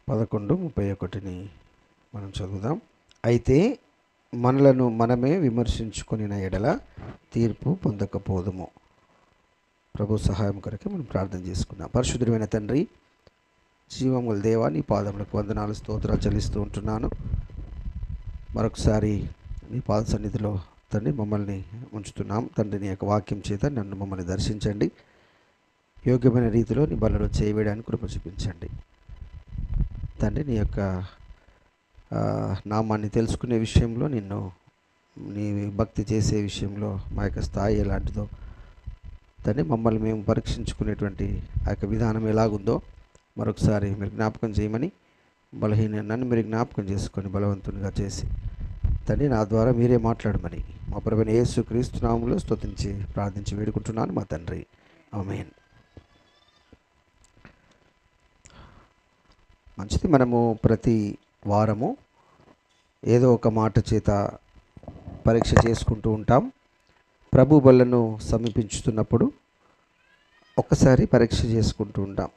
11:31 మనం చదువుదాం. అయితే మనలను మనమే విమర్శించుకొనిన ఎడల తీర్పు పొందకపోదుము. ప్రభు సహాయం కొరకే మనం ప్రార్థన చేసుకుందాం. పరిశుద్ధమైన తండ్రి, జీవముల దేవా, నీ పాదములకు వందనాలు స్తోత్రాలు చెల్లిస్తూ ఉంటున్నాను. మరొకసారి నీ పాద సన్నిధిలో తండ్రి మమ్మల్ని ఉంచుతున్నాం. తండ్రి, నీ యొక్క వాక్యం చేత నన్ను మమ్మల్ని దర్శించండి. యోగ్యమైన రీతిలో నీ బలలో చేయవేయడానికి కృప చూపించండి. తండ్రి, నీ యొక్క నామాన్ని తెలుసుకునే విషయంలో, నీ భక్తి చేసే విషయంలో మా యొక్క స్థాయి ఎలాంటిదో తండ్రి, మమ్మల్ని మేము పరీక్షించుకునేటువంటి ఆ యొక్క విధానం ఎలాగుందో మరొకసారి మీరు జ్ఞాపకం చేయమని, నన్ను మీరు జ్ఞాపకం చేసుకొని బలవంతునిగా చేసి తండ్రి, నా ద్వారా మీరే మాట్లాడమని మా ప్రభువైన యేసు క్రీస్తు నామములో స్తుతించి ప్రార్థించి వేడుకుంటున్నాను మా తండ్రి. ఆమేన్. మంచిది. మనము ప్రతి వారము ఏదో ఒక మాట చేత పరీక్ష చేసుకుంటూ ఉంటాం. ప్రభు బలను సమీపించుతున్నప్పుడు ఒక్కసారి పరీక్ష చేసుకుంటూ ఉంటాం.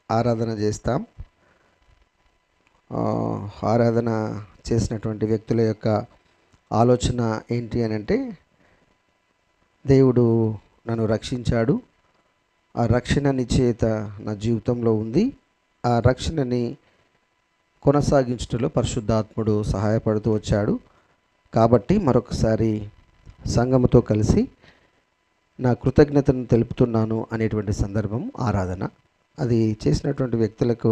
ఆరాధన చేస్తాం. ఆరాధన చేసినటువంటి వ్యక్తుల యొక్క ఆలోచన ఏంటి అని అంటే, దేవుడు నన్ను రక్షించాడు, ఆ రక్షణ నిశ్చయత నా జీవితంలో ఉంది, ఆ రక్షణని కొనసాగించడంలో పరిశుద్ధాత్ముడు సహాయపడుతూ వచ్చాడు, కాబట్టి మరొకసారి సంఘముతో కలిసి నా కృతజ్ఞతను తెలుపుతున్నాను అనేటువంటి సందర్భం ఆరాధన. అది చేసినటువంటి వ్యక్తులకు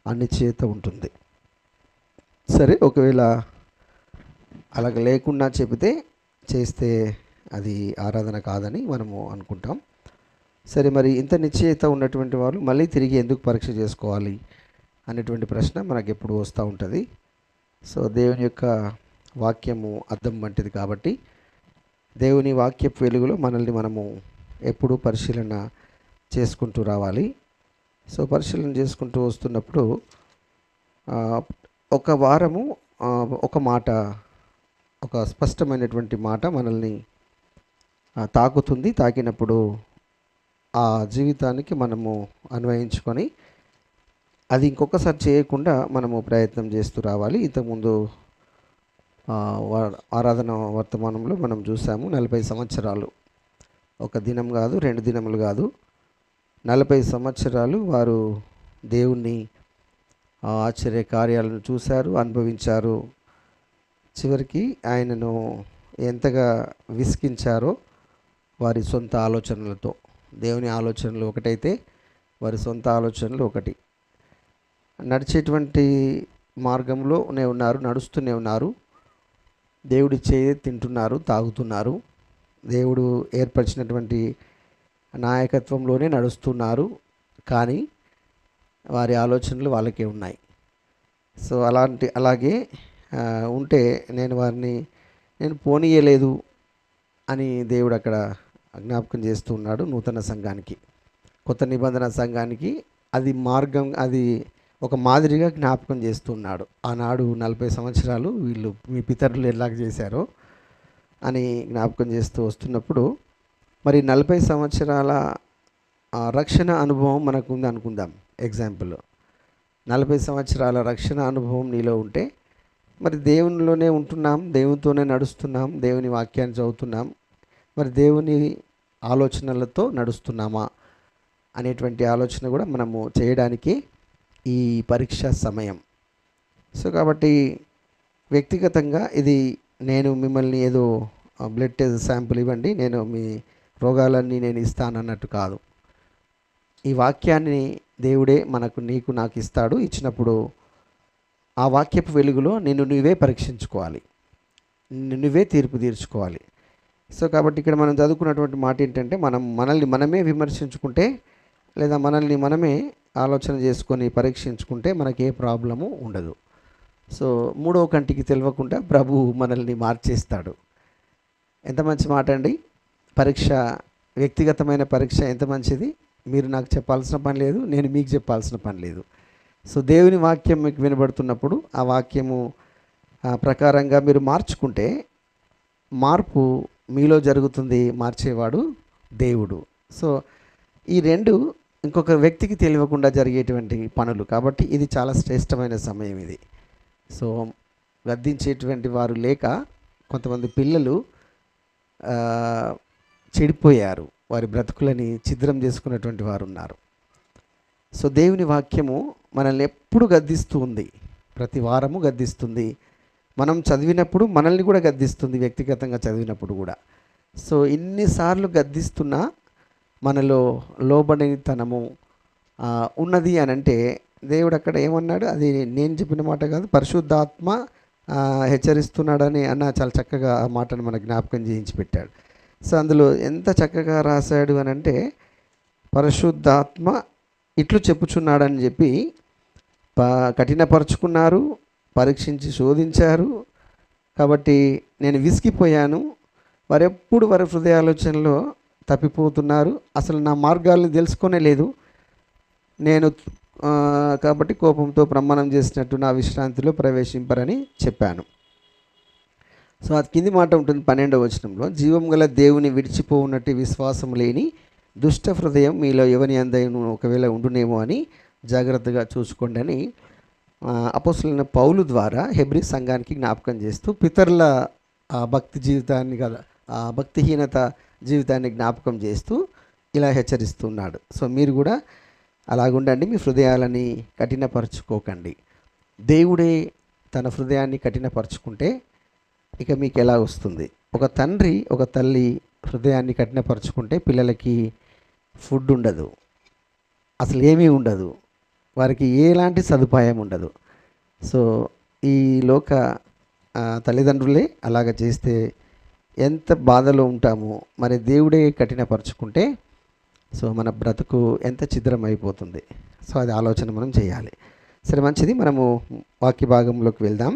అనిశ్చయత ఉంటుంది. సరే, ఒకవేళ అలాగ లేకుండా చెబితే చేస్తే అది ఆరాధన కాదని మనము అనుకుంటాం. సరే, మరి ఇంత నిశ్చయత ఉన్నటువంటి వాళ్ళు మళ్ళీ తిరిగి ఎందుకు పరీక్ష చేసుకోవాలి అనేటువంటి ప్రశ్న మనకు ఎప్పుడు వస్తూ ఉంటుంది. సో దేవుని యొక్క వాక్యము అద్దం వంటిది కాబట్టి దేవుని వాక్యపు వెలుగులో మనల్ని మనము ఎప్పుడూ పరిశీలన చేసుకుంటూ రావాలి. సో పరిశీలన చేసుకుంటూ వస్తున్నప్పుడు ఒక వారము ఒక మాట, ఒక స్పష్టమైనటువంటి మాట మనల్ని తాకుతుంది. తాకినప్పుడు ఆ జీవితానికి మనము అన్వయించుకొని అది ఇంకొకసారి చేయకుండా మనము ప్రయత్నం చేస్తూ రావాలి. ఇంతకుముందు ఆరాధన వర్తమానంలో మనం చూసాము, 40 సంవత్సరాలు, ఒక దినం కాదు, 2 దినములు కాదు, 40 సంవత్సరాలు వారు దేవుణ్ణి ఆశ్చర్య కార్యాలను చూశారు, అనుభవించారు. చివరికి ఆయనను ఎంతగా విసిగించారో వారి సొంత ఆలోచనలతో. దేవుని ఆలోచనలు ఒకటైతే వారి సొంత ఆలోచనలు ఒకటి. నడిచేటువంటి మార్గంలోనే ఉన్నారు, నడుస్తూనే ఉన్నారు, దేవుడి చేయి తింటున్నారు, తాగుతున్నారు, దేవుడు ఏర్పరిచినటువంటి నాయకత్వంలోనే నడుస్తున్నారు, కానీ వారి ఆలోచనలు వాళ్ళకే ఉన్నాయి. సో అలాగే ఉంటే నేను పోనీయలేదు అని దేవుడు అక్కడ జ్ఞాపకం చేస్తూ ఉన్నాడు. నూతన సంఘానికి, కొత్త నిబంధన సంఘానికి అది మార్గం, అది ఒక మాదిరిగా జ్ఞాపకం చేస్తున్నాడు. ఆనాడు 40 సంవత్సరాలు వీళ్ళు మీ పితరులు ఎలాగ చేశారో అని జ్ఞాపకం చేస్తూ వస్తున్నప్పుడు, మరి 40 సంవత్సరాల రక్షణ అనుభవం మనకు ఉంది అనుకుందాం. ఎగ్జాంపుల్, 40 సంవత్సరాల రక్షణ అనుభవం నీలో ఉంటే, మరి దేవునిలోనే ఉంటున్నాం, దేవునితోనే నడుస్తున్నాం, దేవుని వాక్యాన్ని చదువుతున్నాం, మరి దేవుని ఆలోచనలతో నడుస్తున్నామా అనేటువంటి ఆలోచన కూడా మనము చేయడానికి ఈ పరీక్ష సమయం. సో కాబట్టి వ్యక్తిగతంగా ఇది నేను మిమ్మల్ని ఏదో బ్లడ్ టెస్ట్ శాంపుల్ ఇవ్వండి, నేను మీ రోగాలన్నీ నేను ఇస్తానన్నట్టు కాదు. ఈ వాక్యాన్ని దేవుడే నీకు నాకు ఇస్తాడు. ఇచ్చినప్పుడు ఆ వాక్యపు వెలుగులో నువ్వే పరీక్షించుకోవాలి, నువ్వే తీర్పు తీర్చుకోవాలి. సో కాబట్టి ఇక్కడ మనం చదువుకున్నటువంటి మాట ఏంటంటే, మనల్ని మనమే విమర్శించుకుంటే, లేదా మనల్ని మనమే ఆలోచన చేసుకొని పరీక్షించుకుంటే మనకి ఏ ప్రాబ్లము ఉండదు. సో మూడవ కంటికి తెలియకుండా ప్రభు మనల్ని మార్చేస్తాడు. ఎంత మంచి మాట అండి. పరీక్ష, వ్యక్తిగతమైన పరీక్ష ఎంత మంచిది. మీరు నాకు చెప్పాల్సిన పని లేదు, నేను మీకు చెప్పాల్సిన పని లేదు. సో దేవుని వాక్యం మీకు వినబడుతున్నప్పుడు ఆ వాక్యము ప్రకారంగా మీరు మార్చుకుంటే మార్పు మీలో జరుగుతుంది. మార్చేవాడు దేవుడు. సో ఈ రెండు ఇంకొక వ్యక్తికి తెలియకుండా జరిగేటువంటి పనులు. కాబట్టి ఇది చాలా శ్రేష్టమైన సమయం ఇది. సో గద్దించేటువంటి వారు లేక కొంతమంది పిల్లలు చెడిపోయారు, వారి బ్రతుకులని ఛిద్రం చేసుకున్నటువంటి వారు ఉన్నారు. సో దేవుని వాక్యము మనల్ని ఎప్పుడు గద్దిస్తూ ఉంది, ప్రతి వారము గద్దిస్తుంది. మనం చదివినప్పుడు మనల్ని కూడా గద్దిస్తుంది, వ్యక్తిగతంగా చదివినప్పుడు కూడా. సో ఇన్నిసార్లు గద్దిస్తున్నా మనలో లోబడితనము ఉన్నది అని అంటే దేవుడు అక్కడ ఏమన్నాడు, అది నేను చెప్పిన మాట కాదు, పరిశుద్ధాత్మ హెచ్చరిస్తున్నాడని చాలా చక్కగా ఆ మాటను మన జ్ఞాపకం చేయించి పెట్టాడు. సో అందులో ఎంత చక్కగా రాశాడు అని అంటే, పరిశుద్ధాత్మ ఇట్లు చెప్పుచున్నాడని చెప్పి కఠినపరుచుకున్నారు, పరీక్షించి శోధించారు. కాబట్టి నేను విసిగిపోయాను, వారెప్పుడు వారి హృదయాలోచనలో తప్పిపోతున్నారు, అసలు నా మార్గాలను తెలుసుకొనే లేదు నేను, కాబట్టి కోపంతో ప్రమాణం చేసినట్టు నా విశ్రాంతిలో ప్రవేశింపరని చెప్పాను. సో అది కింది మాట ఉంటుంది 12వ వచనంలో, జీవం గల దేవుని విడిచిపోవున్నట్టు విశ్వాసం లేని దుష్ట హృదయం మీలో ఎవని అందైన ఒకవేళ ఉండునేమో అని జాగ్రత్తగా చూసుకోండి అని అపోస్తలుడైన పౌలు ద్వారా హెబ్రీ సంఘానికి జ్ఞాపకం చేస్తూ పితరుల భక్తి జీవితాన్ని కదా, భక్తిహీనత జీవితాన్ని జ్ఞాపకం చేస్తూ ఇలా హెచ్చరిస్తున్నాడు. సో మీరు కూడా అలాగుండండి, మీ హృదయాలని కఠినపరచుకోకండి. దేవుడే తన హృదయాన్ని కఠినపరచుకుంటే ఇక మీకు ఎలా వస్తుంది? ఒక తండ్రి ఒక తల్లి హృదయాన్ని కఠినపరచుకుంటే పిల్లలకి ఫుడ్ ఉండదు, అసలు ఏమీ ఉండదు, వారికి ఎలాంటి సదుపాయం ఉండదు. సో ఈ లోక తల్లిదండ్రులే అలాగ చేస్తే ఎంత బాధలో ఉంటామో, మరి దేవుడే కఠినపరచుకుంటే సో మన బ్రతుకు ఎంత ఛిద్రం అయిపోతుంది. సో అది ఆలోచన మనం చేయాలి. సరే, మంచిది, మనము వాక్య భాగంలోకి వెళ్దాం.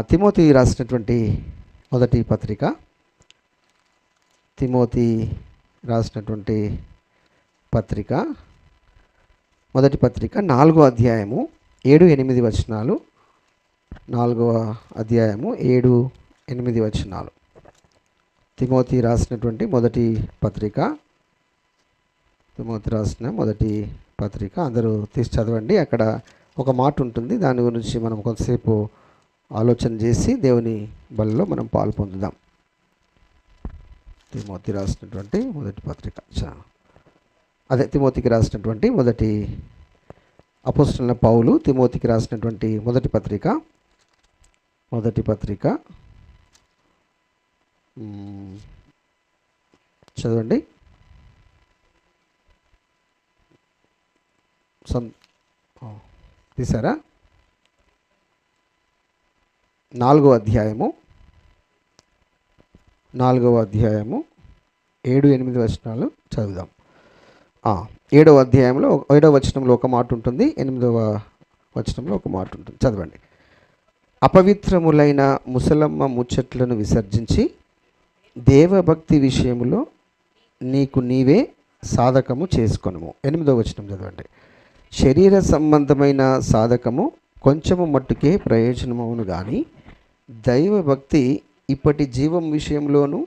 తిమోతి రాసినటువంటి మొదటి పత్రిక, తిమోతి రాసినటువంటి పత్రిక, మొదటి పత్రిక 4వ అధ్యాయము 7-8 వచనాలు. 4వ అధ్యాయము 7-8 వచనాలు. తిమోతి రాసినటువంటి మొదటి పత్రిక, తిమోతి రాసిన మొదటి పత్రిక అందరూ తీసి చదవండి. అక్కడ ఒక మాట ఉంటుంది, దాని గురించి మనం కొంతసేపు ఆలోచన చేసి దేవుని బలిలో మనం పాలు పొందుదాం. తిమోతి రాసినటువంటి మొదటి పత్రిక, తిమోతికి రాసినటువంటి మొదటి అపోస్తలుడైన పౌలు తిమోతికి రాసినటువంటి మొదటి పత్రిక చదవండి. తీసారా? 4వ అధ్యాయము 7-8 వచనాలు చదువుదాం. 7వ అధ్యాయంలో 7వ వచనంలో ఒక మాట ఉంటుంది, 8వ వచనంలో ఒక మాట ఉంటుంది. చదవండి. అపవిత్రములైన ముసలమ్మ ముచ్చట్లను విసర్జించి దేవభక్తి విషయములో నీకు నీవే సాధకము చేసుకొనుము. 8వ వచనం చదవండి. శరీర సంబంధమైన సాధకము కొంచెము మట్టుకే ప్రయోజనమవును కానీ దైవభక్తి ఇప్పటి జీవం విషయంలోనూ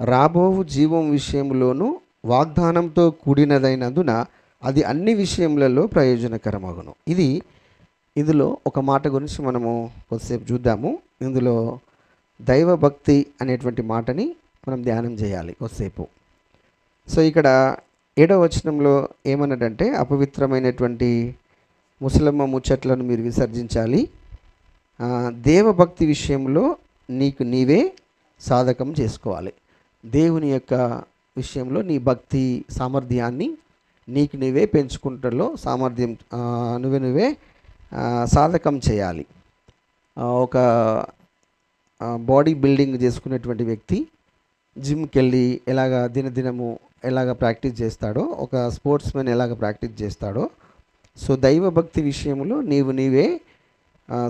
రాబోవు జీవం విషయంలోనూ వాగ్దానంతో కూడినదైనందున అది అన్ని విషయములలో ప్రయోజనకరమగును. ఇందులో ఒక మాట గురించి మనము కొద్దిసేపు చూద్దాము. ఇందులో దైవభక్తి అనేటువంటి మాటని మనం ధ్యానం చేయాలి కొద్దిసేపు. సో ఇక్కడ 7వ వచనంలో ఏమన్నాడంటే, అపవిత్రమైనటువంటి ముసలమ్మ ముచ్చట్లను మీరు విసర్జించాలి, దేవభక్తి విషయంలో నీకు నీవే సాధకం చేసుకోవాలి. దేవుని యొక్క విషయంలో నీ భక్తి సామర్థ్యాన్ని నీకు నువ్వే పెంచుకుంటలో సామర్థ్యం నువ్వే సాధకం చేయాలి. ఒక బాడీ బిల్డింగ్ చేసుకునేటువంటి వ్యక్తి జిమ్కి వెళ్ళి దినదినము ఎలాగ ప్రాక్టీస్ చేస్తాడో, ఒక స్పోర్ట్స్ మెన్ ఎలాగ ప్రాక్టీస్ చేస్తాడో, సో దైవభక్తి విషయంలో నీవే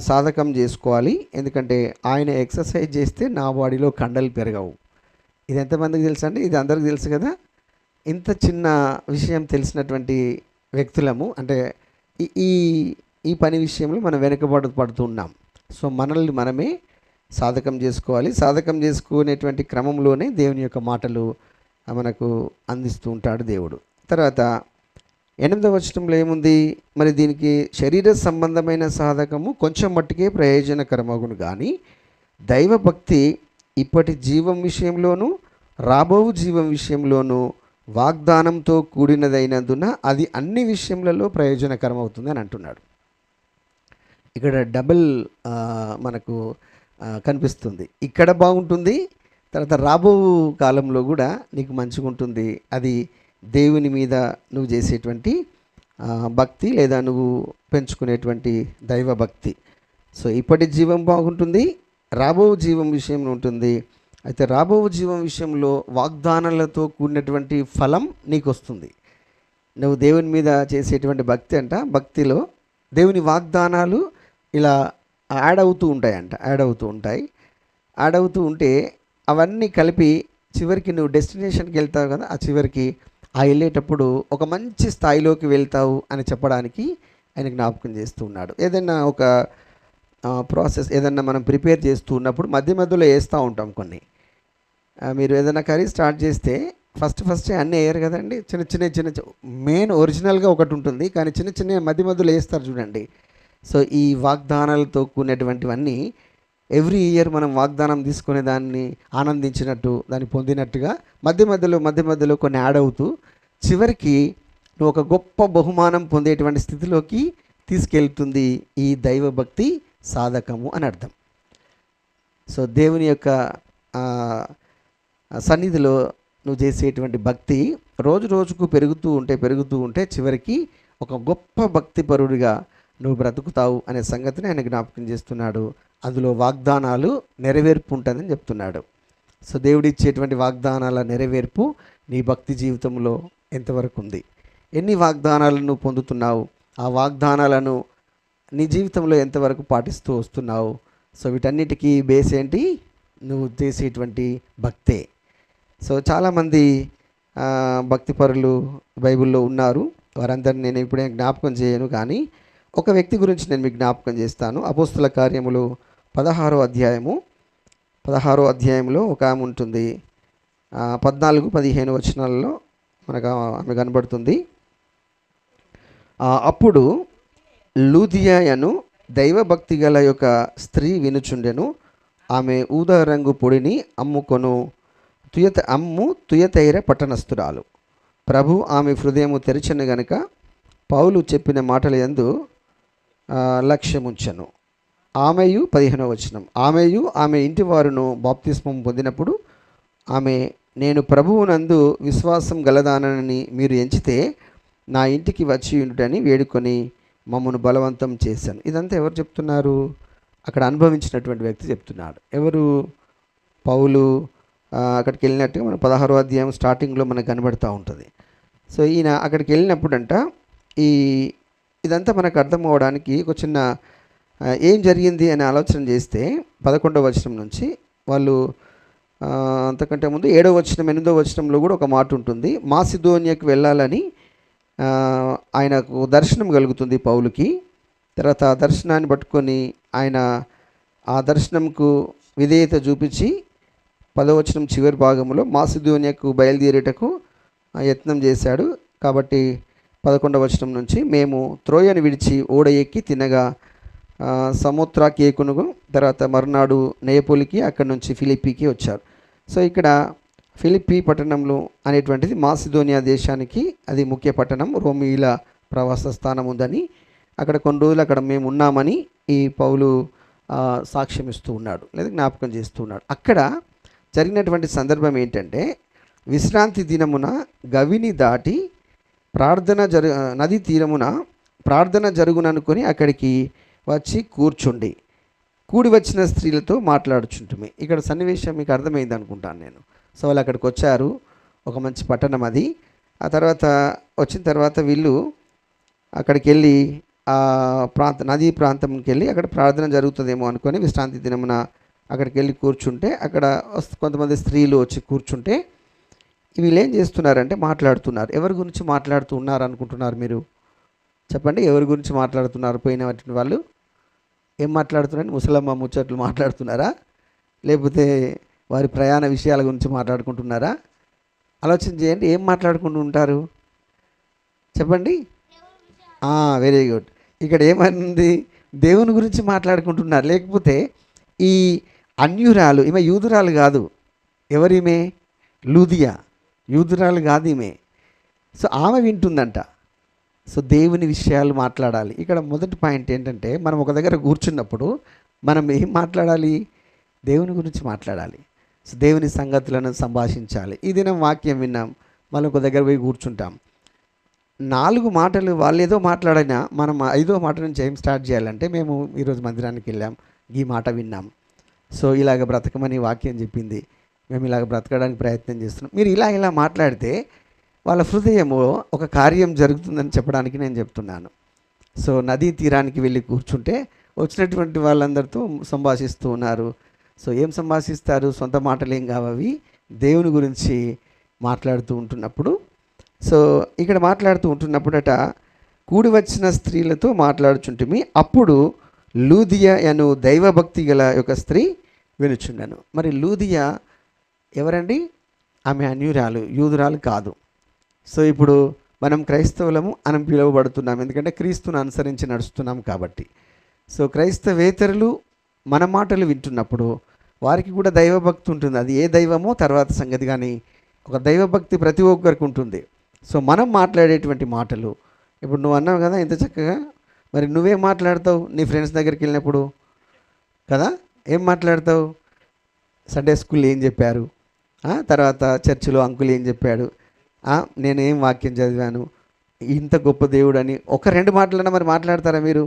సాధకం చేసుకోవాలి. ఎందుకంటే ఆయన ఎక్సర్సైజ్ చేస్తే నా బాడీలో కండలు పెరగవు. ఇది ఎంతమందికి తెలుసు అండి? ఇది అందరికీ తెలుసు కదా. ఇంత చిన్న విషయం తెలిసినటువంటి వ్యక్తులము, అంటే ఈ పని విషయంలో మనం పడుతూ ఉన్నాం. సో మనల్ని మనమే సాధకం చేసుకోవాలి. సాధకం చేసుకునేటువంటి క్రమంలోనే దేవుని యొక్క మాటలు మనకు అందిస్తూ ఉంటాడు దేవుడు. తర్వాత 8వ వచనంలో ఏముంది? మరి దీనికి శరీర సంబంధమైన సాధకము కొంచెం మట్టుకే ప్రయోజనకరమగును కానీ దైవభక్తి ఇప్పటి జీవం విషయంలోనూ రాబో జీవం విషయంలోనూ వాగ్దానంతో కూడినదైనందున అది అన్ని విషయములలో ప్రయోజనకరం అవుతుంది అని అంటున్నాడు. ఇక్కడ డబుల్ మనకు కనిపిస్తుంది. ఇక్కడ బాగుంటుంది, తర్వాత రాబో కాలంలో కూడా నీకు మంచిగా ఉంటుంది. అది దేవుని మీద నువ్వు చేసేటువంటి భక్తి, లేదా నువ్వు పెంచుకునేటువంటి దైవ భక్తి. సో ఇప్పటి జీవం బాగుంటుంది, రాబో జీవం విషయంలో ఉంటుంది. అయితే రాబో జీవం విషయంలో వాగ్దానాలతో కూడినటువంటి ఫలం నీకు వస్తుంది. నువ్వు దేవుని మీద చేసేటువంటి భక్తి భక్తిలో దేవుని వాగ్దానాలు ఇలా యాడ్ అవుతూ ఉంటే అవన్నీ కలిపి చివరికి నువ్వు డెస్టినేషన్కి వెళ్తావు కదా, ఆ చివరికి వెళ్ళేటప్పుడు ఒక మంచి స్థాయిలోకి వెళ్తావు అని చెప్పడానికి ఆయన జ్ఞాపకం చేస్తూ ఉన్నాడు. ఏదైనా ఒక ప్రాసెస్ ఏదన్నా మనం ప్రిపేర్ చేస్తూ ఉన్నప్పుడు మధ్యలో వేస్తూ ఉంటాం కొన్ని. మీరు ఏదైనా కర్రీ స్టార్ట్ చేస్తే ఫస్ట్ అన్నీ వేయరు కదండి. చిన్న మెయిన్ ఒరిజినల్గా ఒకటి ఉంటుంది, కానీ చిన్న మధ్యలో వేస్తారు చూడండి. సో ఈ వాగ్దానాలతో కూడినటువంటివన్నీ ఎవ్రీ ఇయర్ మనం వాగ్దానం తీసుకునే దాన్ని ఆనందించినట్టు, దాన్ని పొందినట్టుగా మధ్యలో కొన్ని యాడ్ అవుతూ చివరికి నువ్వు ఒక గొప్ప బహుమానం పొందేటువంటి స్థితిలోకి తీసుకెళ్తుంది ఈ దైవభక్తి సాధకము అని అర్థం. సో దేవుని యొక్క సన్నిధిలో నువ్వు చేసేటువంటి భక్తి రోజుకు పెరుగుతూ ఉంటే చివరికి ఒక గొప్ప భక్తిపరుడిగా నువ్వు బ్రతుకుతావు అనే సంగతిని ఆయన జ్ఞాపకం చేస్తున్నాడు. అందులో వాగ్దానాలు నెరవేర్పు ఉంటుందని చెప్తున్నాడు. సో దేవుడు ఇచ్చేటువంటి వాగ్దానాల నెరవేర్పు నీ భక్తి జీవితంలో ఎంతవరకు ఉంది? ఎన్ని వాగ్దానాలను నువ్వు పొందుతున్నావు? ఆ వాగ్దానాలను నీ జీవితంలో ఎంతవరకు పాటిస్తూ వస్తున్నావు? సో వీటన్నిటికీ బేస్ ఏంటి? నువ్వు చేసేటువంటి భక్తే. సో చాలామంది భక్తిపరులు బైబిల్లో ఉన్నారు. వారందరిని నేను ఇప్పుడే జ్ఞాపకం చేయను, కానీ ఒక వ్యక్తి గురించి నేను మీకు జ్ఞాపకం చేస్తాను. అపోస్తుల కార్యములు 16వ అధ్యాయంలో ఒక ఆమె ఉంటుంది. 14-15 వచనాలలో మనకు ఆమె కనబడుతుంది. అప్పుడు లూదియాయను దైవభక్తి గల యొక్క స్త్రీ వినుచుండెను. ఆమె ఊదా రంగు పొడిని అమ్ము తుయతైర పట్టణస్థురాలు. ప్రభు ఆమె హృదయము తెరిచెను గనుక పౌలు చెప్పిన మాటల యందు లక్ష్యముంచెను. ఆమెయు 15వ వచనం, ఆమెయు ఆమె ఇంటి వారును బాప్తిస్మం పొందినప్పుడు ఆమె, నేను ప్రభువునందు విశ్వాసం గలదానని మీరు ఎంచితే నా ఇంటికి వచ్చి ఉండుటని వేడుకొని మమ్మను బలవంతం చేశాను. ఇదంతా ఎవరు చెప్తున్నారు? అక్కడ అనుభవించినటువంటి వ్యక్తి చెప్తున్నాడు. ఎవరు? పౌలు అక్కడికి వెళ్ళినట్టుగా మన 16వ అధ్యాయం స్టార్టింగ్లో మనకు కనబడుతూ ఉంటుంది. సో ఈయన అక్కడికి వెళ్ళినప్పుడంట ఇదంతా మనకు అర్థం అవ్వడానికి ఒక చిన్న ఏం జరిగింది అని ఆలోచన చేస్తే 11వ వచనం నుంచి వాళ్ళు అంతకంటే ముందు 7వ వచనం 8వ వచనంలో కూడా ఒక మాట ఉంటుంది. మాసిదోనియాకు వెళ్ళాలని ఆయనకు దర్శనం కలుగుతుంది పౌలుకి. తర్వాత ఆ దర్శనాన్ని పట్టుకొని ఆయన ఆ దర్శనంకు విధేయత చూపించి 10వ వచనం చివరి భాగంలో మాసిదోనియాకు బయలుదేరేటకు యత్నం చేశాడు. కాబట్టి 11వ వచనం నుంచి, మేము త్రోయను విడిచి ఓడ ఎక్కి తినగా సముద్రాకేకును, తర్వాత మరునాడు నెయపోలికి, అక్కడి నుంచి ఫిలిప్పీకి వచ్చారు. సో ఇక్కడ ఫిలిప్పీ పట్టణంలో అనేటువంటిది మాసిదోనియా దేశానికి అది ముఖ్య పట్టణం. రోమీల ప్రవాస స్థానం ఉందని అక్కడ కొన్ని రోజులు అక్కడ మేము ఉన్నామని ఈ పౌలు సాక్ష్యం ఇస్తూ ఉన్నాడు, లేదా జ్ఞాపకం చేస్తూ ఉన్నాడు. అక్కడ జరిగినటువంటి సందర్భం ఏంటంటే, విశ్రాంతి దినమున గవిని దాటి నది తీరమున ప్రార్థన జరుగుననుకొని అక్కడికి వచ్చి కూడి వచ్చిన స్త్రీలతో మాట్లాడుచుంటుమే. ఇక్కడ సన్నివేశం మీకు అర్థమైంది అనుకుంటాను నేను. సో వాళ్ళు అక్కడికి వచ్చారు, ఒక మంచి పట్టణం అది. ఆ తర్వాత వచ్చిన తర్వాత వీళ్ళు అక్కడికి వెళ్ళి నదీ ప్రాంతంకి వెళ్ళి అక్కడ ప్రార్థన జరుగుతుందేమో అనుకొని విశ్రాంతి దినమున అక్కడికి వెళ్ళి కూర్చుంటే, అక్కడ కొంతమంది స్త్రీలు వచ్చి కూర్చుంటే వీళ్ళు ఏం చేస్తున్నారంటే మాట్లాడుతున్నారు. ఎవరి గురించి మాట్లాడుతూ ఉన్నారు అనుకుంటున్నారు మీరు? చెప్పండి, ఎవరి గురించి మాట్లాడుతున్నారు? పోయిన వాళ్ళు ఏం మాట్లాడుతున్నారని? ముసలమ్మ ముచ్చట్లు మాట్లాడుతున్నారా? లేకపోతే వారి ప్రయాణ విషయాల గురించి మాట్లాడుకుంటున్నారా? ఆలోచన చేయండి, ఏం మాట్లాడుకుంటూ ఉంటారు? చెప్పండి. Very good. ఇక్కడ ఏమైంది? దేవుని గురించి మాట్లాడుకుంటున్నారు. లేకపోతే ఈ అన్యురాలు, ఈమె యూదురాలు కాదు. ఎవరిమే? లూదియా. యూదురాలు కాదు ఈమె. సో ఆమె వింటుందంట. సో దేవుని విషయాలు మాట్లాడాలి. ఇక్కడ మొదటి పాయింట్ ఏంటంటే, మనం ఒక దగ్గర కూర్చున్నప్పుడు మనం ఏం మాట్లాడాలి? దేవుని గురించి మాట్లాడాలి. సో దేవుని సంగతులను సంభాషించాలి. ఈ దినం వాక్యం విన్నాం, మళ్ళీ ఒక దగ్గర పోయి కూర్చుంటాం. 4 మాటలు వాళ్ళు ఏదో మాట్లాడినా మనం 5వ మాట నుంచి ఏం స్టార్ట్ చేయాలంటే, మేము ఈరోజు మందిరానికి వెళ్ళాం, ఈ మాట విన్నాం, సో ఇలాగ బ్రతకమని వాక్యం చెప్పింది, మేము ఇలాగ బ్రతకడానికి ప్రయత్నం చేస్తున్నాం. మీరు ఇలా మాట్లాడితే వాళ్ళ హృదయంలో ఒక కార్యం జరుగుతుందని చెప్పడానికి నేను చెప్తున్నాను. సో నదీ తీరానికి వెళ్ళి కూర్చుంటే వచ్చినటువంటి వాళ్ళందరితో సంభాషిస్తూ ఉన్నారు. సో ఏం సంభాషిస్తారు? సొంత మాటలు ఏం కావవి, దేవుని గురించి మాట్లాడుతూ ఉంటున్నప్పుడు, సో ఇక్కడ మాట్లాడుతూ ఉంటున్నప్పుడట, కూడి వచ్చిన స్త్రీలతో మాట్లాడుచుంటిమి, అప్పుడు లూదియా అను దైవభక్తి గల ఒక స్త్రీ వినుచుండెను. మరి లూదియా ఎవరండి? ఆమె అన్యురాలు, యూదురాలు కాదు. సో ఇప్పుడు మనం క్రైస్తవులము అని పిలువబడుతున్నాం, ఎందుకంటే క్రీస్తును అనుసరించి నడుస్తున్నాం కాబట్టి. సో క్రైస్తవేతరులు మన మాటలు వింటున్నప్పుడు వారికి కూడా దైవభక్తి ఉంటుంది. అది ఏ దైవమో తర్వాత సంగతి, కానీ ఒక దైవభక్తి ప్రతి ఒక్కరికి ఉంటుంది. సో మనం మాట్లాడేటువంటి మాటలు, ఇప్పుడు నువ్వు అన్నావు కదా ఇంత చక్కగా, మరి నువ్వేం మాట్లాడతావు నీ ఫ్రెండ్స్ దగ్గరికి వెళ్ళినప్పుడు కదా? ఏం మాట్లాడతావు? సండే స్కూల్లో ఏం చెప్పారు, తర్వాత చర్చిలో అంకుల్ ఏం చెప్పాడు, నేనేం వాక్యం చదివాను, ఇంత గొప్ప దేవుడు అని ఒక 2 మాటలన్నా మరి మాట్లాడతారా మీరు?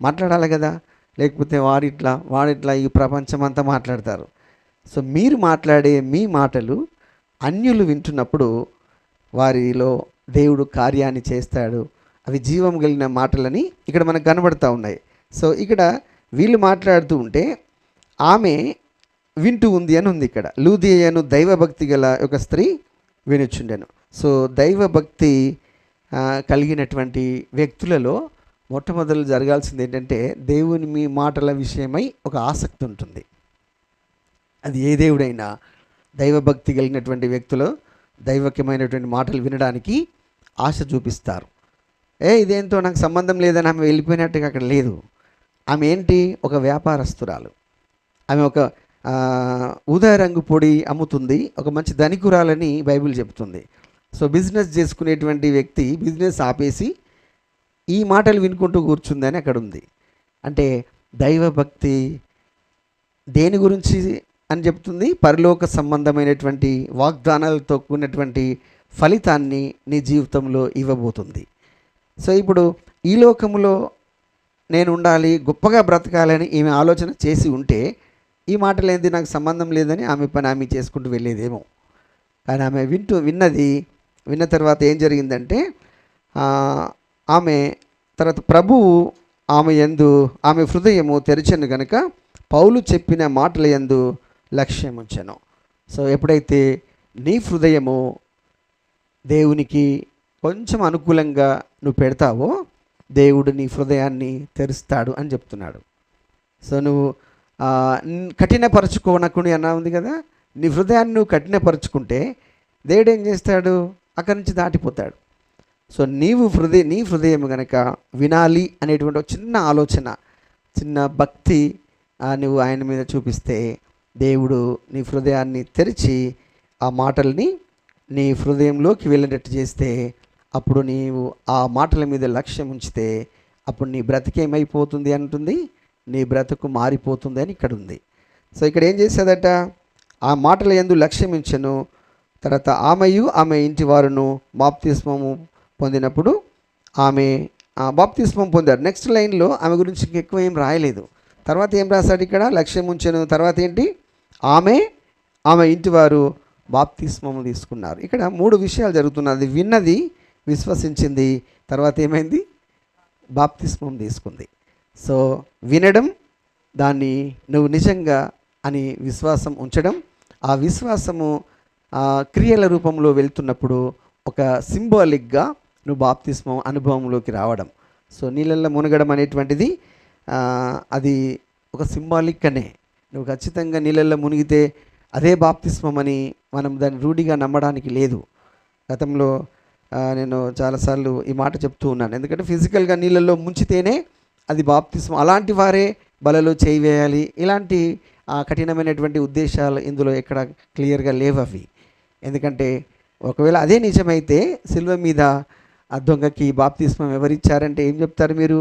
మాట్లాడాలి కదా. లేకపోతే వాడిట్లా ఈ ప్రపంచం అంతా మాట్లాడతారు. సో మీరు మాట్లాడే మీ మాటలు అన్యులు వింటున్నప్పుడు వారిలో దేవుడు కార్యాన్ని చేస్తాడు. అవి జీవం కలిగిన మాటలని ఇక్కడ మనకు కనబడుతూ ఉన్నాయి. సో ఇక్కడ వీళ్ళు మాట్లాడుతూ ఉంటే ఆమె వింటూ ఉంది అని ఉంది. ఇక్కడ లూదియను దైవభక్తి గల ఒక స్త్రీ వినుచుండెను. సో దైవభక్తి కలిగినటువంటి వ్యక్తులలో మొట్టమొదలు జరగాల్సింది ఏంటంటే, దేవుని మీ మాటల విషయమై ఒక ఆసక్తి ఉంటుంది. అది ఏ దేవుడైనా దైవభక్తి కలిగినటువంటి వ్యక్తులు దైవక్యమైనటువంటి మాటలు వినడానికి ఆశ చూపిస్తారు. ఇదేంతో నాకు సంబంధం లేదని ఆమె వెళ్ళిపోయినట్టుగా అక్కడ లేదు. ఆమె ఏంటి? ఒక వ్యాపారస్తురాలు. ఆమె ఒక ఊదా రంగు పొడి అమ్ముతుంది, ఒక మంచి ధనికురాలని బైబిల్ చెప్తుంది. సో బిజినెస్ చేసుకునేటువంటి వ్యక్తి బిజినెస్ ఆపేసి ఈ మాటలు వినుకుంటూ కూర్చుందని అక్కడ ఉంది. అంటే దైవభక్తి దేని గురించి అని చెప్తుంది? పరలోక సంబంధమైనటువంటి వాగ్దానాలతో కూడినటువంటి ఫలితాన్ని నీ జీవితంలో ఇవ్వబోతుంది. సో ఇప్పుడు ఈ లోకంలో నేను ఉండాలి, గొప్పగా బ్రతకాలని ఈమె ఆలోచన చేసి ఉంటే ఈ మాటలు ఏంది, నాకు సంబంధం లేదని ఆమె పని ఆమె చేసుకుంటూ వెళ్ళేదేమో. కానీ ఆమె విన్న తర్వాత ఏం జరిగిందంటే, ఆమె తర్వాత ప్రభువు ఆమె హృదయము తెరిచెను గనుక పౌలు చెప్పిన మాటల యందు లక్ష్యం ఉంచెను. సో ఎప్పుడైతే నీ హృదయము దేవునికి కొంచెం అనుకూలంగా నువ్వు పెడతావో దేవుడు నీ హృదయాన్ని తెరుస్తాడు అని చెప్తున్నాడు. సో నువ్వు కఠినపరచుకోనకుని అన్నా ఉంది కదా, నీ హృదయాన్ని నువ్వు కఠినపరుచుకుంటే దేవుడు ఏం చేస్తాడు? అక్కడి నుంచి దాటిపోతాడు. సో నీ హృదయం కనుక వినాలి అనేటువంటి ఒక చిన్న ఆలోచన, చిన్న భక్తి నువ్వు ఆయన మీద చూపిస్తే దేవుడు నీ హృదయాన్ని తెరిచి ఆ మాటల్ని నీ హృదయంలోకి వెళ్ళేటట్టు చేస్తే, అప్పుడు నీవు ఆ మాటల మీద లక్ష్యం ఉంచితే అప్పుడు నీ బ్రతికేమైపోతుంది అంటుంది, నీ బ్రతుకు మారిపోతుంది అని ఇక్కడ ఉంది. సో ఇక్కడ ఏం చేసేదట? ఆ మాటల యందు లక్ష్యం ఉంచెను. తర్వాత ఆమె ఇంటి వారును బాప్తిస్మము పొందినప్పుడు ఆమె బాప్తిస్మం పొందారు. నెక్స్ట్ లైన్లో ఆమె గురించి ఎక్కువ ఏం రాయలేదు. తర్వాత ఏం రాశాడు ఇక్కడ? లక్ష్యం ఉంచెను. తర్వాత ఏంటి? ఆమె ఇంటి వారు బాప్తిస్మము తీసుకున్నారు. ఇక్కడ 3 విషయాలు జరుగుతున్నది. విన్నది, విశ్వసించింది, తర్వాత ఏమైంది? బాప్తిస్మం తీసుకుంది. సో వినడం, దాన్ని నువ్వు నిజంగా అని విశ్వాసం ఉంచడం, ఆ విశ్వాసము క్రియల రూపంలో వెళ్తున్నప్పుడు ఒక సింబాలిక్గా నువ్వు బాప్తిస్మం అనుభవంలోకి రావడం. సో నీళ్ళల్లో మునగడం అనేటువంటిది అది ఒక సింబాలిక్ అనే. నువ్వు ఖచ్చితంగా నీళ్ళల్లో మునిగితే అదే బాప్తిస్మం అని మనం దాన్ని రూఢిగా నమ్మడానికి లేదు. గతంలో నేను చాలాసార్లు ఈ మాట చెప్తూ ఉన్నాను. ఎందుకంటే ఫిజికల్గా నీళ్ళల్లో ముంచితేనే అది బాప్తిస్మం. అలాంటి వారే బలలో చేయి వేయాలి. ఇలాంటి కఠినమైనటువంటి ఉద్దేశాలు ఇందులో ఎక్కడ క్లియర్గా లేవు అవి. ఎందుకంటే ఒకవేళ అదే నిజమైతే సిలువ మీద ఆ దొంగకి బాప్తిస్మం ఎవరిచ్చారంటే ఏం చెప్తారు మీరు?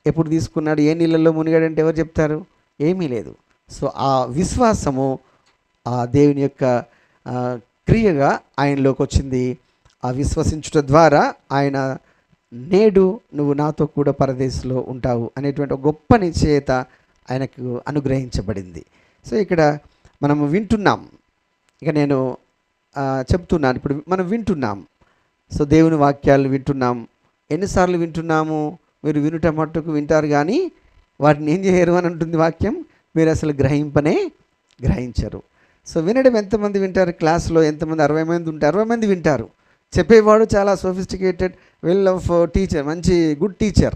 ఎప్పుడు తీసుకున్నాడు, ఏ నీళ్ళల్లో మునిగాడంటే ఎవరు చెప్తారు? ఏమీ లేదు. సో ఆ విశ్వాసము ఆ దేవుని యొక్క క్రియగా ఆయనలోకి వచ్చింది. ఆ విశ్వసించుట ద్వారా ఆయన నేడు నువ్వు నాతో కూడా పరదేశంలో ఉంటావు అనేటువంటి ఒక గొప్ప నిశ్చయత ఆయనకు అనుగ్రహించబడింది. సో ఇక్కడ మనము వింటున్నాం. ఇక నేను చెప్తున్నాను, ఇప్పుడు మనం వింటున్నాం. సో దేవుని వాక్యాలు వింటున్నాం. ఎన్నిసార్లు వింటున్నాము? మీరు వినుట మట్టుకు వింటారు కానీ వాటిని ఏం చేయరు అని అంటుంది వాక్యం. మీరు అసలు గ్రహించరు. సో వినడం ఎంతమంది వింటారు? క్లాస్లో ఎంతమంది? 60 మంది ఉంటారు. 60 మంది వింటారు. చెప్పేవాడు చాలా సోఫిస్టికేటెడ్, వెల్ ఆఫ్ టీచర్, మంచి గుడ్ టీచర్.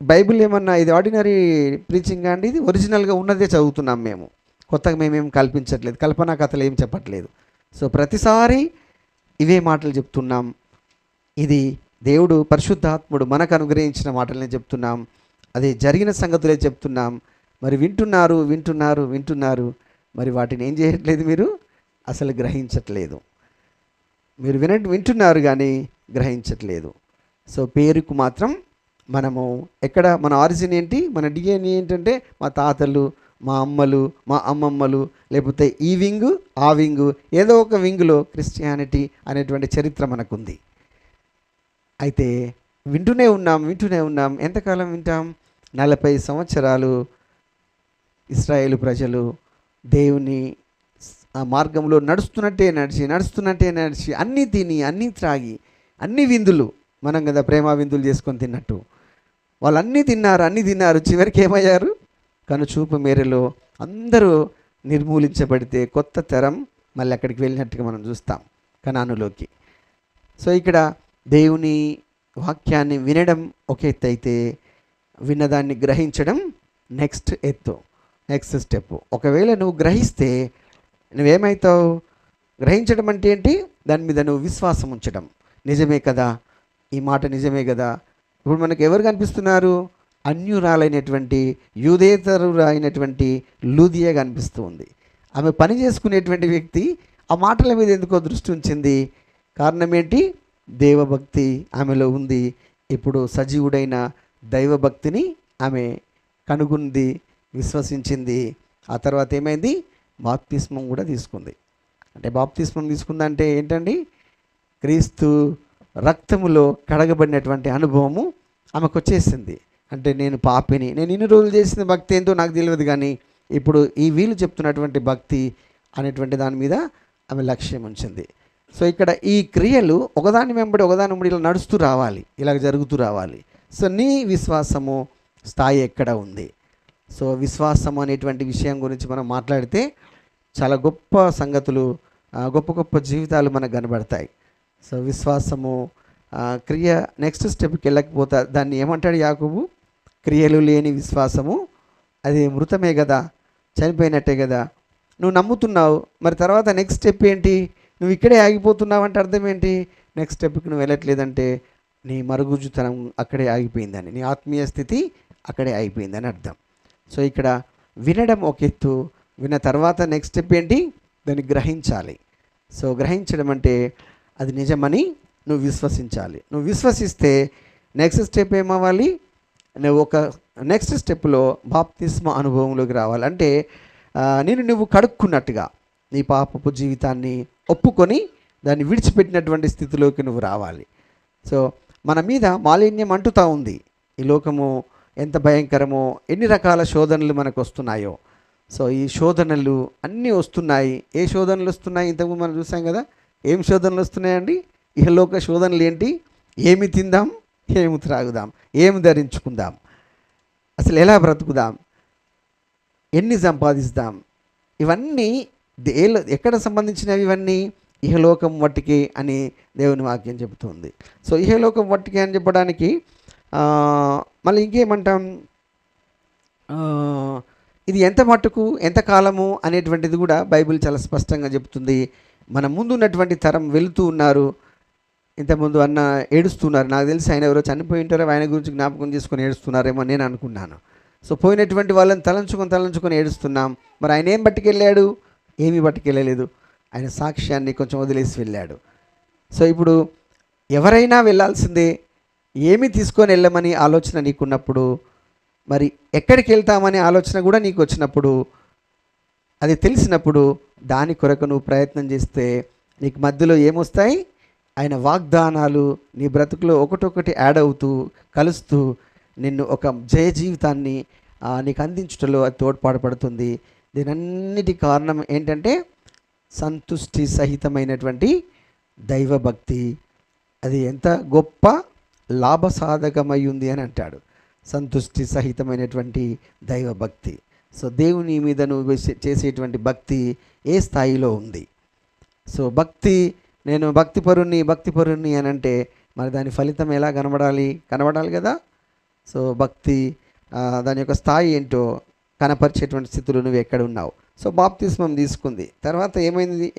బైబిల్ ఏమన్నా ఇది ఆర్డినరీ ప్రీచింగ్ అండి? ఇది ఒరిజినల్గా ఉన్నదే చదువుతున్నాం మేము. కొత్తగా మేమేం కల్పించట్లేదు, కల్పనా కథలు ఏం చెప్పట్లేదు. సో ప్రతిసారి ఇవే మాటలు చెప్తున్నాం. ఇది దేవుడు పరిశుద్ధాత్ముడు మనకు అనుగ్రహించిన మాటలనే చెప్తున్నాం. అది జరిగిన సంగతులే చెప్తున్నాం. మరి వింటున్నారు. మరి వాటిని ఏం చేయట్లేదు, మీరు అసలు గ్రహించట్లేదు. మీరు వింటున్నారు కానీ గ్రహించట్లేదు. సో పేరుకు మాత్రం మనము ఎక్కడ, మన ఆరిజిన్ ఏంటి, మన డిఎన్ఏ ఏంటంటే మా తాతలు, మా అమ్మలు, మా అమ్మమ్మలు, లేకపోతే ఈ వింగు ఆ వింగు, ఏదో ఒక వింగులో క్రిస్టియానిటీ అనేటువంటి చరిత్ర మనకుంది. అయితే వింటూనే ఉన్నాం. ఎంతకాలం వింటాం? 40 సంవత్సరాలు ఇశ్రాయేలు ప్రజలు దేవుని ఆ మార్గంలో నడుస్తున్నట్టే నడిచి అన్నీ తిని, అన్నీ త్రాగి, అన్ని విందులు, మనం కదా ప్రేమ విందులు చేసుకొని తిన్నట్టు వాళ్ళు అన్నీ తిన్నారు. చివరికి ఏమయ్యారు? కనుచూపు మేరలో అందరూ నిర్మూలించబడితే కొత్త తరం మళ్ళీ అక్కడికి వెళ్ళినట్టుగా మనం చూస్తాం, కనానులోకి. సో ఇక్కడ దేవుని వాక్యాన్ని వినడం ఒక ఎత్తు అయితే, విన్నదాన్ని గ్రహించడం నెక్స్ట్ స్టెప్. ఒకవేళ నువ్వు గ్రహిస్తే నువ్వేమవుతావు? గ్రహించడం అంటే ఏంటి? దాని మీద నువ్వు విశ్వాసం ఉంచడం. నిజమే కదా, ఈ మాట నిజమే కదా. ఇప్పుడు మనకు ఎవరు కనిపిస్తున్నారు? అన్యురాలైనటువంటి, యూదేతరులైనటువంటి లూదియా కనిపిస్తూ ఉంది. ఆమె పని చేసుకునేటువంటి వ్యక్తి ఆ మాటల మీద ఎందుకో దృష్టి ఉంచింది. కారణం ఏంటి? దేవభక్తి ఆమెలో ఉంది. ఇప్పుడు సజీవుడైన దైవభక్తిని ఆమె కనుగొంది, విశ్వసించింది. ఆ తర్వాత ఏమైంది? బాప్తిస్మం కూడా తీసుకుంది. అంటే బాప్తిస్మం తీసుకుందంటే ఏంటండి? క్రీస్తు రక్తములో కడగబడినటువంటి అనుభవము ఆమెకు వచ్చేసింది. అంటే నేను పాపిని, నేను ఇన్ని రోజులు చేసిన భక్తి ఏంటో నాకు తెలియదు, కానీ ఇప్పుడు ఈ వీళ్ళు చెప్తున్నటువంటి భక్తి అనేటువంటి దాని మీద ఆమె లక్ష్యం ఉంచింది. సో ఇక్కడ ఈ క్రియలు ఒకదాని వెంబడి ఇలా నడుస్తూ రావాలి, ఇలా జరుగుతూ రావాలి. సో నీ విశ్వాసము స్థాయి ఎక్కడ ఉంది? సో విశ్వాసం అనేటువంటి విషయం గురించి మనం మాట్లాడితే చాలా గొప్ప సంగతులు, గొప్ప జీవితాలు మనకు కనబడతాయి. సో విశ్వాసము క్రియ నెక్స్ట్ స్టెప్కి వెళ్ళకపోతే దాన్ని ఏమంటాడు యాకోబు? క్రియలు లేని విశ్వాసము అది మృతమే కదా, చనిపోయినట్టే కదా. నువ్వు నమ్ముతున్నావు, మరి తర్వాత నెక్స్ట్ స్టెప్ ఏంటి? నువ్వు ఇక్కడే ఆగిపోతున్నావు అంటే అర్థం ఏంటి? నెక్స్ట్ స్టెప్కి నువ్వు వెళ్ళట్లేదంటే నీ మరుగుజ్జుతనం అక్కడే ఆగిపోయిందని, నీ ఆత్మీయ స్థితి అక్కడే అయిపోయిందని అర్థం. సో ఇక్కడ వినడం ఒక ఎత్తు, విన్న తర్వాత నెక్స్ట్ స్టెప్ ఏంటి? దాన్ని గ్రహించాలి. సో గ్రహించడం అంటే అది నిజమని నువ్వు విశ్వసించాలి. నువ్వు విశ్వసిస్తే నెక్స్ట్ స్టెప్ ఏమవ్వాలి? నువ్వు ఒక నెక్స్ట్ స్టెప్లో బాప్తిస్మ అనుభవంలోకి రావాలి. అంటే నువ్వు కడుక్కున్నట్టుగా నీ పాపపు జీవితాన్ని ఒప్పుకొని దాన్ని విడిచిపెట్టినటువంటి స్థితిలోకి నువ్వు రావాలి. సో మన మీద మాలిన్యం అంటుతూ ఉంది. ఈ లోకము ఎంత భయంకరమో, ఎన్ని రకాల శోధనలు మనకు వస్తున్నాయో. సో ఈ శోధనలు అన్నీ వస్తున్నాయి. ఏ శోధనలు వస్తున్నాయి? ఇంతకుముందు మనం చూసాం కదా, ఏం శోధనలు వస్తున్నాయండి? ఇహలోక శోధనలు ఏంటి? ఏమి తిందాం, ఏమి త్రాగుదాం, ఏమి ధరించుకుందాం, అసలు ఎలా బ్రతుకుదాం, ఎన్ని సంపాదిస్తాం, ఇవన్నీ ఎక్కడ సంబంధించినవి? ఇవన్నీ ఇహలోకం వట్టికి అని దేవుని వాక్యం చెబుతుంది. సో ఇహలోకం వట్టికి అని చెప్పడానికి మళ్ళీ ఇంకేమంటాం? ఇది ఎంత మట్టుకు, ఎంత కాలము అనేటువంటిది కూడా బైబిల్ చాలా స్పష్టంగా చెబుతుంది. మన ముందు ఉన్నటువంటి తరం వెళుతూ ఉన్నారు. ఇంతకుముందు అన్న ఏడుస్తున్నారు. నాకు తెలిసి ఆయన ఎవరో చనిపోయి ఉంటారో, ఆయన గురించి జ్ఞాపకం చేసుకొని ఏడుస్తున్నారేమో నేను అనుకున్నాను. సో పోయినటువంటి వాళ్ళని తలంచుకొని ఏడుస్తున్నాం. మరి ఆయన ఏం పట్టుకెళ్ళాడు? ఏమీ పట్టుకెళ్ళలేదు. ఆయన సాక్ష్యాన్ని కొంచెం వదిలేసి వెళ్ళాడు. సో ఇప్పుడు ఎవరైనా వెళ్ళాల్సిందే. ఏమి తీసుకొని వెళ్ళమని ఆలోచన నీకున్నప్పుడు, మరి ఎక్కడికి వెళ్తామనే ఆలోచన కూడా నీకు వచ్చినప్పుడు, అది తెలిసినప్పుడు దాని కొరకు నువ్వు ప్రయత్నం చేస్తే నీకు మధ్యలో ఏమొస్తాయి? ఆయన వాగ్దానాలు నీ బ్రతుకులో ఒకటొకటి యాడ్ అవుతూ కలుస్తూ నిన్ను ఒక జయ జీవితాన్ని నీకు అందించడంలో అది తోడ్పాటుపడుతుంది. దీనన్నిటి కారణం ఏంటంటే సంతుష్టి సహితమైనటువంటి దైవభక్తి. అది ఎంత గొప్ప లాభసాధకమై ఉంది అని అంటాడు. సంతుష్టి సహితమైనటువంటి దైవభక్తి. సో దేవుని మీద నువ్వు చేసేటువంటి భక్తి ఏ స్థాయిలో ఉంది? సో భక్తి, నేను భక్తిపరుణ్ణి అని అంటే మరి దాని ఫలితం ఎలా కనబడాలి కదా. సో భక్తి దాని యొక్క స్థాయి ఏంటో కనపరిచేటువంటి స్థితిలో నువ్వు ఎక్కడ ఉన్నావు. సో బాప్తిస్మం తీసుకుంది. తర్వాత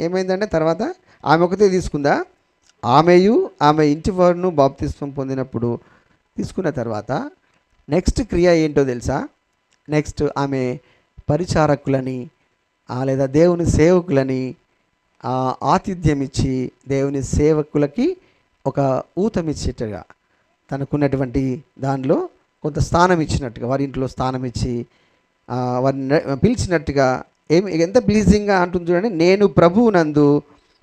ఏమైందంటే తర్వాత ఆమె ఒకతే తీసుకుందా? ఆమె ఇంటి వారును బాప్తిస్మం పొందినప్పుడు తీసుకున్న తర్వాత నెక్స్ట్ క్రియ ఏంటో తెలుసా? నెక్స్ట్ ఆమె పరిచారకులని లేదా దేవుని సేవకులని ఆతిథ్యం ఇచ్చి దేవుని సేవకులకి ఒక ఊతమిచ్చేట్టుగా, తనకున్నటువంటి దానిలో కొంత స్థానం ఇచ్చినట్టుగా, వారి ఇంట్లో స్థానం ఇచ్చి వారిని పిలిచినట్టుగా. ఎంత ప్లీజింగ్గా అంటుంది చూడండి. నేను ప్రభువునందు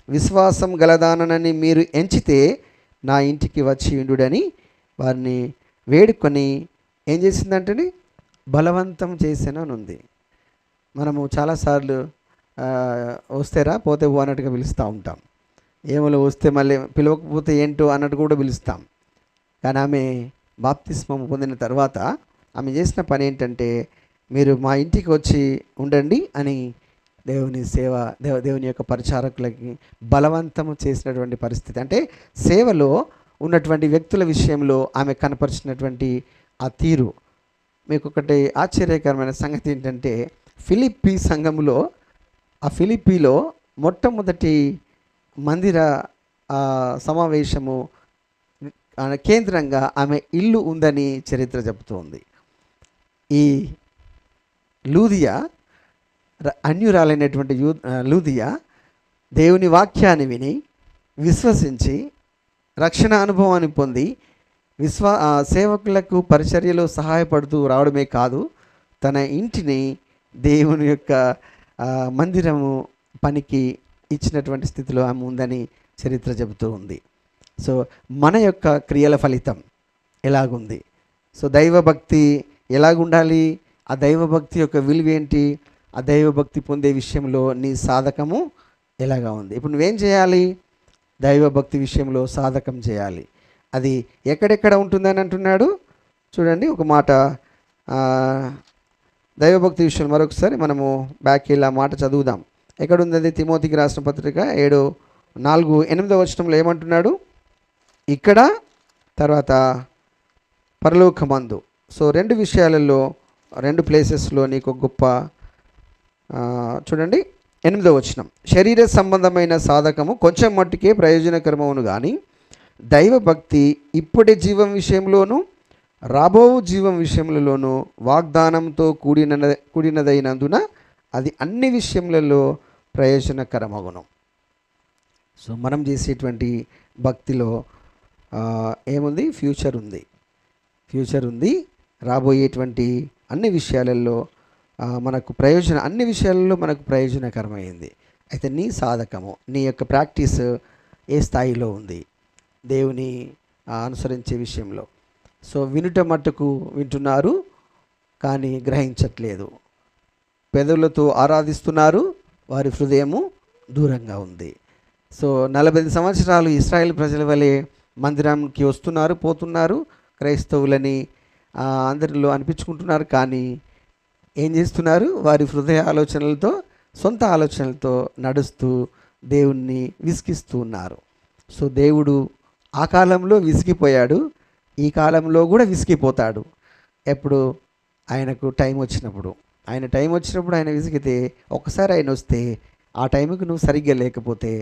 విశ్వాసం గలదానని మీరు ఎంచితే నా ఇంటికి వచ్చి ఉండుడని వారిని వేడుకొని ఏం చేసిందంటే బలవంతం చేసాను అని ఉంది. మనము చాలాసార్లు వస్తేరా పోతే పో అన్నట్టుగా పిలుస్తూ ఉంటాం. ఏమో వస్తే మళ్ళీ పిలవకపోతే ఏంటో అన్నట్టు కూడా పిలుస్తాం. కానీ ఆమె బాప్తిస్మం పొందిన తర్వాత ఆమె చేసిన పని ఏంటంటే, మీరు మా ఇంటికి వచ్చి ఉండండి అని దేవుని యొక్క పరిచారకులకి బలవంతము చేసినటువంటి పరిస్థితి. అంటే సేవలో ఉన్నటువంటి వ్యక్తుల విషయంలో ఆమె కనపరిచినటువంటి ఆ తీరు. మీకు ఒకటి ఆశ్చర్యకరమైన సంగతి ఏంటంటే, ఫిలిప్పీ సంఘములో, ఆ ఫిలిప్పీలో మొట్టమొదటి మందిర సమావేశము కేంద్రంగా ఆమె ఇల్లు ఉందని చరిత్ర చెబుతోంది. ఈ లూదియా, అన్యురాలైనటువంటి లూదియా దేవుని వాక్యాన్ని విని విశ్వసించి రక్షణ అనుభవాన్ని పొంది సేవకులకు పరిచర్యలో సహాయపడుతూ రావడమే కాదు, తన ఇంటిని దేవుని యొక్క మందిరము పనికి ఇచ్చినటువంటి స్థితిలో ఆమె ఉందని చరిత్ర చెబుతూ ఉంది. సో మన యొక్క క్రియల ఫలితం ఎలాగుంది? సో దైవభక్తి ఎలాగుండాలి? ఆ దైవభక్తి యొక్క విలువ ఏంటి? ఆ దైవభక్తి పొందే విషయంలో నీ సాధకము ఎలాగా ఉంది? ఇప్పుడు నువ్వేం చేయాలి? దైవభక్తి విషయంలో సాధకం చేయాలి. అది ఎక్కడెక్కడ ఉంటుందని అంటున్నాడు చూడండి. ఒక మాట దైవభక్తి విషయంలో మరొకసారి మనము బ్యాక్ వెళ్ళి ఆ మాట చదువుదాం. ఎక్కడుంది అది? తిమోతికి రాసిన పత్రిక 7:4-8 వచనంలో ఏమంటున్నాడు? ఇక్కడ, తర్వాత పరలోకమందు. సో 2 విషయాలలో 2 ప్లేసెస్లో నీకు గొప్ప చూడండి 8వ వచనం. శరీర సంబంధమైన సాధకము కొంచెం మట్టుకే ప్రయోజనకరమవును కానీ దైవభక్తి ఇప్పటి జీవం విషయంలోనూ రాబో జీవం విషయంలోనూ వాగ్దానంతో కూడినదైనందున అది అన్ని విషయములలో ప్రయోజనకరమగును. సో మనం చేసేటువంటి భక్తిలో ఏముంది? ఫ్యూచర్ ఉంది. రాబోయేటువంటి అన్ని విషయాలలో అన్ని విషయాలలో మనకు ప్రయోజనకరమైంది. అయితే నీ సాధకము, నీ యొక్క ప్రాక్టీస్ ఏ స్థాయిలో ఉంది దేవుని అనుసరించే విషయంలో? సో వినుట మట్టుకు వింటున్నారు కానీ గ్రహించట్లేదు. పెదవులతో ఆరాధిస్తున్నారు, వారి హృదయము దూరంగా ఉంది. సో 45 సంవత్సరాలు ఇశ్రాయేల్ ప్రజల వలె మందిరానికి వస్తున్నారు, పోతున్నారు, క్రైస్తవులని అందరిలో అనిపించుకుంటున్నారు. కానీ ఏం చేస్తున్నారు? వారి హృదయ ఆలోచనలతో, సొంత ఆలోచనలతో నడుస్తూ దేవుణ్ణి విసిగిస్తూ ఉన్నారు. సో దేవుడు ఆ కాలంలో విసిగిపోయాడు, ఈ కాలంలో కూడా విసిగిపోతాడు. ఎప్పుడు? ఆయనకు టైం వచ్చినప్పుడు. ఆయన విసిగితే, ఒకసారి ఆయన వస్తే ఆ టైంకి నువ్వు సరిగ్గా లేకపోతే,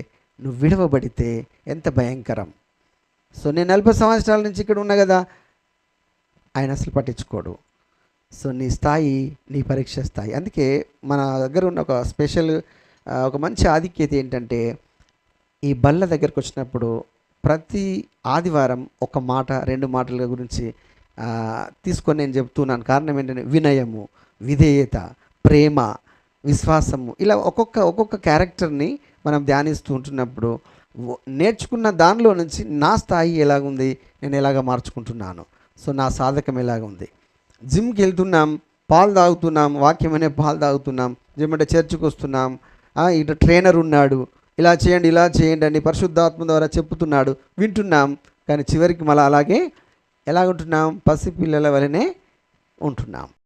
నువ్వు విడవబడితే ఎంత భయంకరం. సో నేను 40 సంవత్సరాల నుంచి ఇక్కడ ఉన్నా కదా, ఆయన అసలు పట్టించుకోడు. సో నీ స్థాయి నీ పరీక్ష స్థాయి. అందుకే మన దగ్గర ఉన్న ఒక స్పెషల్ ఒక మంచి ఆధిక్యత ఏంటంటే, ఈ బల్ల దగ్గరకు వచ్చినప్పుడు ప్రతి ఆదివారం ఒక మాట 2 మాటల గురించి తీసుకొని నేను చెప్తున్నాను. కారణం ఏంటంటే వినయము, విధేయత, ప్రేమ, విశ్వాసము, ఇలా ఒక్కొక్క క్యారెక్టర్ని మనం ధ్యానిస్తూ ఉంటున్నప్పుడు నేర్చుకున్న దానిలో నుంచి నా స్థాయి ఎలాగుంది, నేను ఎలాగ మార్చుకుంటున్నాను, సో నా సాధకం ఎలాగుంది. జిమ్కి వెళ్తున్నాం, పాలు తాగుతున్నాం, వాక్యం అనే పాలు తాగుతున్నాం, జిమ్ అంటే చర్చికి వస్తున్నాం, ఇటు ట్రైనర్ ఉన్నాడు, ఇలా చేయండి ఇలా చేయండి అని పరిశుద్ధాత్మ ద్వారా చెప్పుతున్నాడు, వింటున్నాం. కానీ చివరికి మళ్ళీ అలాగే ఎలాగుంటున్నాం, పసిపిల్లల వలనే ఉంటున్నాం.